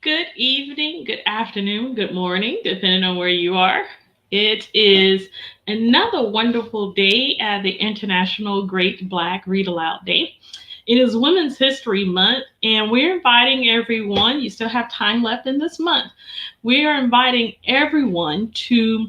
Good evening, good afternoon, good morning, depending on where you are. It is another wonderful day at the International Great Black Read Aloud Day. It is Women's History Month, and we're inviting everyone, you still have time left in this month. We are inviting everyone to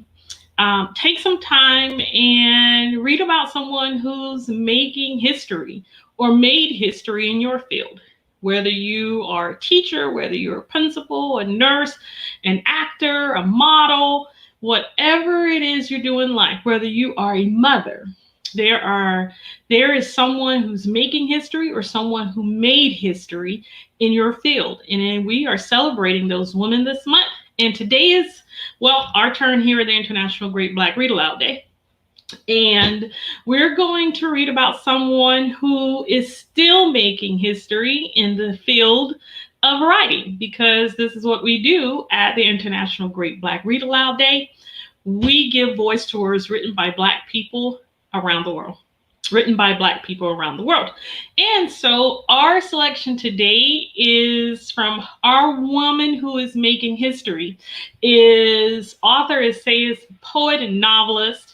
take some time and read about someone who's making history or made history in your field. Whether you are a teacher, whether you're a principal, a nurse, an actor, a model, whatever it is you do in life, whether you are a mother, there are there is someone who's making history or someone who made history in your field. And we are celebrating those women this month. And today is, well, our turn here at the International Great Black Read Aloud Day. And we're going to read about someone who is still making history in the field of writing, because this is what we do at the International Great Black Read Aloud Day. We give voice to words written by Black people around the world. Written by Black people around the world. And so our selection today is from our woman who is making history, is author, essayist, poet, and novelist,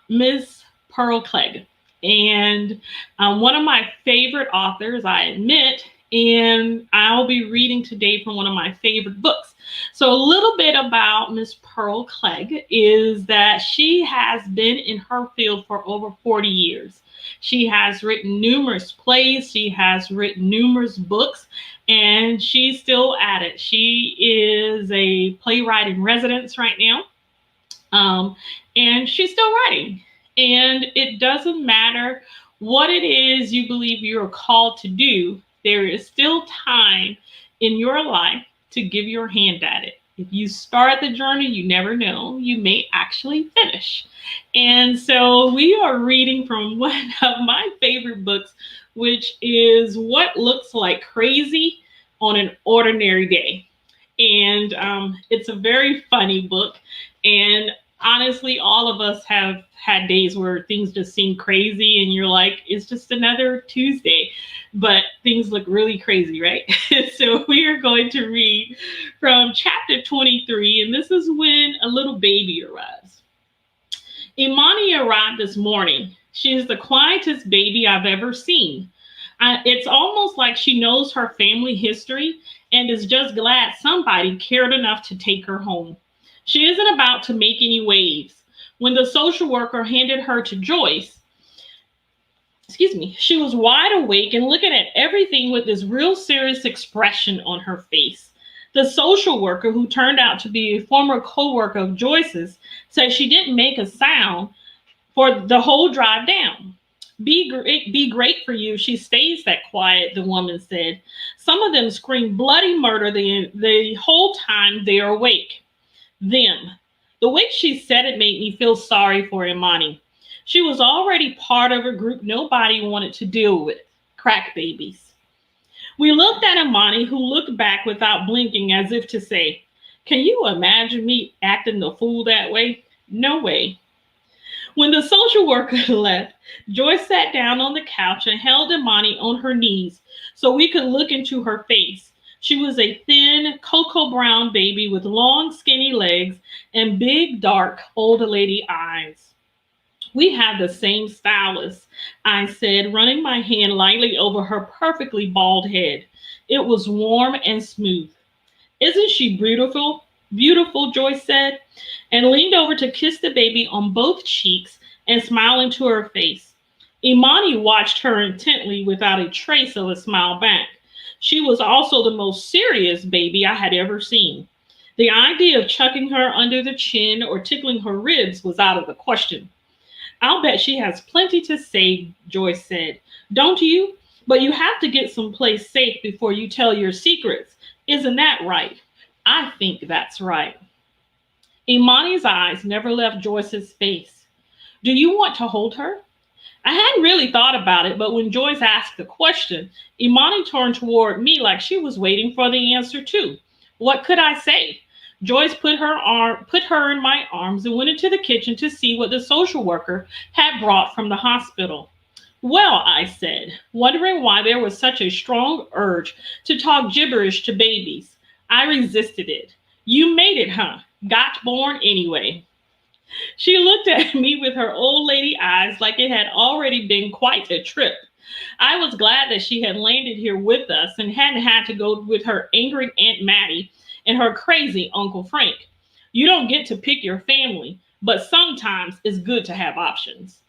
Miss Pearl Cleage. And one of my favorite authors, I admit, and I'll be reading today from one of my favorite books. So a little bit about Miss Pearl Cleage is that she has been in her field for over 40 years. She has written numerous plays, she has written numerous books, and she's still at it. She is a playwright in residence right now. And she's still writing. And it doesn't matter what it is you believe you're called to do, there is still time in your life to give your hand at it. If you start the journey, you never know, you may actually finish. And so we are reading from one of my favorite books, which is What Looks Like Crazy on an Ordinary Day. And it's a very funny book. And honestly, all of us have had days where things just seem crazy and you're like, it's just another Tuesday. But things look really crazy, right? So we are going to read from chapter 23, and this is when a little baby arrives. Imani arrived this morning. She is the quietest baby I've ever seen. It's almost like she knows her family history and is just glad somebody cared enough to take her home. She isn't about to make any waves. When the social worker handed her to Joyce, she was wide awake and looking at everything with this real serious expression on her face. The social worker, who turned out to be a former co-worker of Joyce's, said she didn't make a sound for the whole drive down. Be great for you. She stays that quiet, the woman said. Some of them scream bloody murder the whole time they're awake. Them. The way she said it made me feel sorry for Imani. She was already part of a group nobody wanted to deal with, crack babies. We looked at Imani, who looked back without blinking as if to say, can you imagine me acting the fool that way? No way. When the social worker left, Joyce sat down on the couch and held Imani on her knees so we could look into her face. She was a thin, cocoa brown baby with long, skinny legs and big, dark, old lady eyes. We have the same stylist, I said, running my hand lightly over her perfectly bald head. It was warm and smooth. Isn't she beautiful? Beautiful, Joyce said, and leaned over to kiss the baby on both cheeks and smile into her face. Imani watched her intently without a trace of a smile back. She was also the most serious baby I had ever seen. The idea of chucking her under the chin or tickling her ribs was out of the question. I'll bet she has plenty to say, Joyce said. Don't you? But you have to get someplace safe before you tell your secrets. Isn't that right? I think that's right. Imani's eyes never left Joyce's face. Do you want to hold her? I hadn't really thought about it, but when Joyce asked the question, Imani turned toward me like she was waiting for the answer too. What could I say? Joyce put her in my arms and went into the kitchen to see what the social worker had brought from the hospital. Well, I said, wondering why there was such a strong urge to talk gibberish to babies. I resisted it. You made it, huh? Got born anyway. She looked at me with her old lady eyes like it had already been quite a trip. I was glad that she had landed here with us and hadn't had to go with her angry Aunt Mattie and her crazy Uncle Frank. You don't get to pick your family, but sometimes it's good to have options.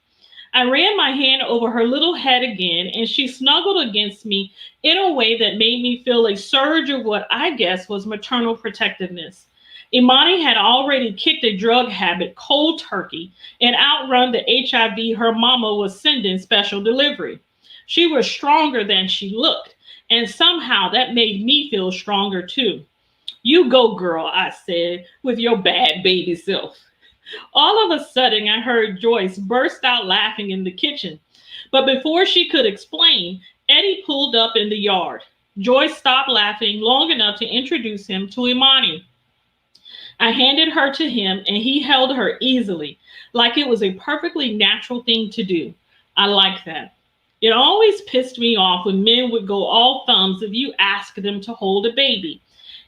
I ran my hand over her little head again, and she snuggled against me in a way that made me feel a surge of what I guess was maternal protectiveness. Imani had already kicked a drug habit cold turkey and outrun the HIV her mama was sending special delivery. She was stronger than she looked, and somehow that made me feel stronger too. You go, girl, I said, with your bad baby self. All of a sudden, I heard Joyce burst out laughing in the kitchen. But before she could explain, Eddie pulled up in the yard. Joyce stopped laughing long enough to introduce him to Imani. I handed her to him, and he held her easily, like it was a perfectly natural thing to do. I like that. It always pissed me off when men would go all thumbs if you asked them to hold a baby.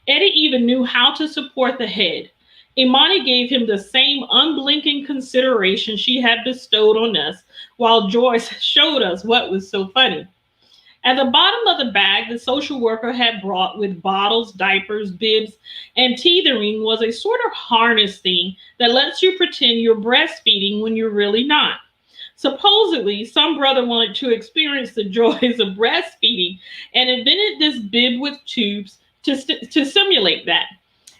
Eddie even knew how to support the head. Imani gave him the same unblinking consideration she had bestowed on us, while Joyce showed us what was so funny. At the bottom of the bag, the social worker had brought with bottles, diapers, bibs, and teethering was a sort of harness thing that lets you pretend you're breastfeeding when you're really not. Supposedly, some brother wanted to experience the joys of breastfeeding and invented this bib with tubes to simulate that.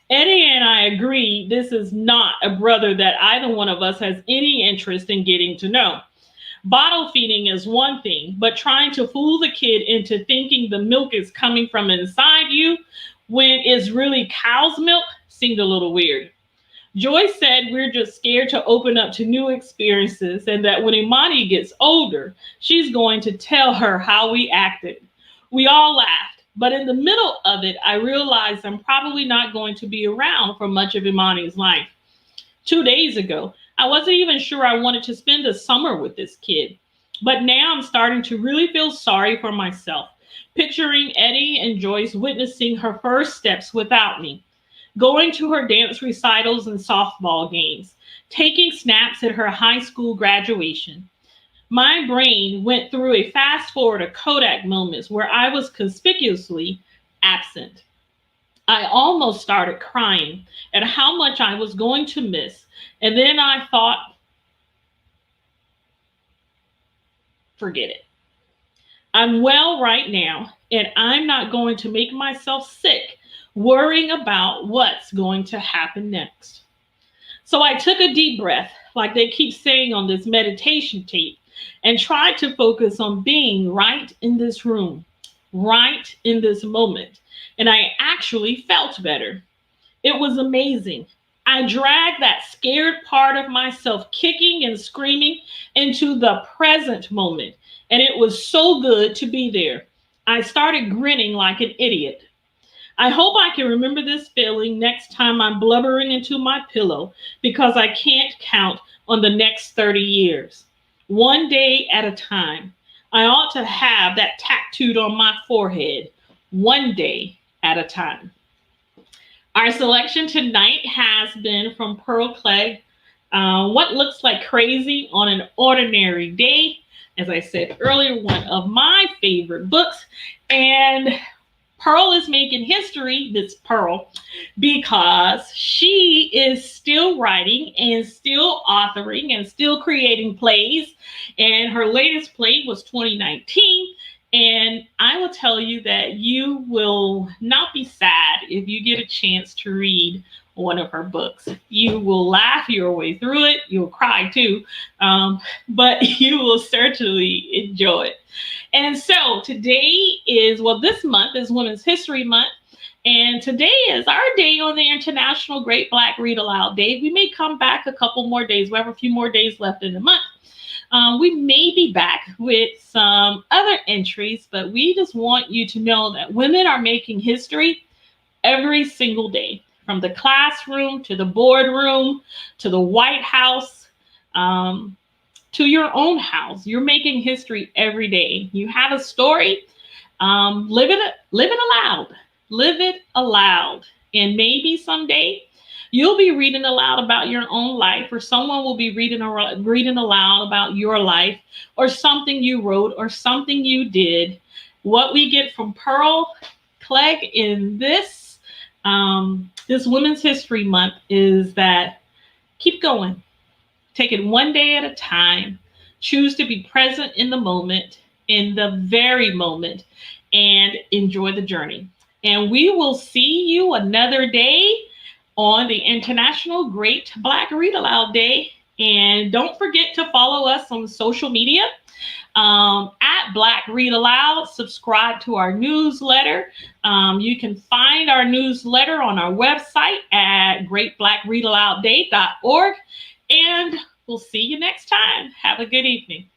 Eddie and I agree this is not a brother that either one of us has any interest in getting to know. Bottle feeding is one thing, but trying to fool the kid into thinking the milk is coming from inside you when it's really cow's milk seemed a little weird. Joyce said we're just scared to open up to new experiences and that when Imani gets older, she's going to tell her how we acted. We all laughed, but in the middle of it, I realized I'm probably not going to be around for much of Imani's life. 2 days ago, I wasn't even sure I wanted to spend the summer with this kid. But now I'm starting to really feel sorry for myself, picturing Eddie and Joyce witnessing her first steps without me, going to her dance recitals and softball games, taking snaps at her high school graduation. My brain went through a fast forward of Kodak moments where I was conspicuously absent. I almost started crying at how much I was going to miss. And then I thought, forget it. I'm well right now, and I'm not going to make myself sick worrying about what's going to happen next. So I took a deep breath, like they keep saying on this meditation tape, and tried to focus on being right in this room, right in this moment. And I actually felt better. It was amazing. I dragged that scared part of myself kicking and screaming into the present moment, and it was so good to be there. I started grinning like an idiot. I hope I can remember this feeling next time I'm blubbering into my pillow because I can't count on the next 30 years. One day at a time. I ought to have that tattooed on my forehead. One day at a time. Our selection tonight has been from Pearl Cleage, What Looks Like Crazy on an Ordinary Day. As I said earlier, one of my favorite books. And Pearl is making history, this Pearl, because she is still writing and still authoring and still creating plays. And her latest play was 2019. And I will tell you that you will not be sad if you get a chance to read one of her books. You will laugh your way through it. You'll cry too, but you will certainly enjoy it. And so today is, well, this month is Women's History Month. And today is our day on the International Great Black Read Aloud Day. We may come back a couple more days. We have a few more days left in the month. We may be back with some other entries, but we just want you to know that women are making history every single day, from the classroom to the boardroom to the White House, to your own house. You're making history every day. You have a story, live it aloud. Live it aloud. And maybe someday you'll be reading aloud about your own life, or someone will be reading aloud about your life, or something you wrote, or something you did. What we get from Pearl Cleage in this Women's History Month is that keep going. Take it one day at a time. Choose to be present in the moment, in the very moment, and enjoy the journey. And we will see you another day on the International Great Black Read Aloud Day. And don't forget to follow us on social media at Black Read Aloud. Subscribe to our newsletter. You can find our newsletter on our website at greatblackreadaloudday.org. And we'll see you next time. Have a good evening.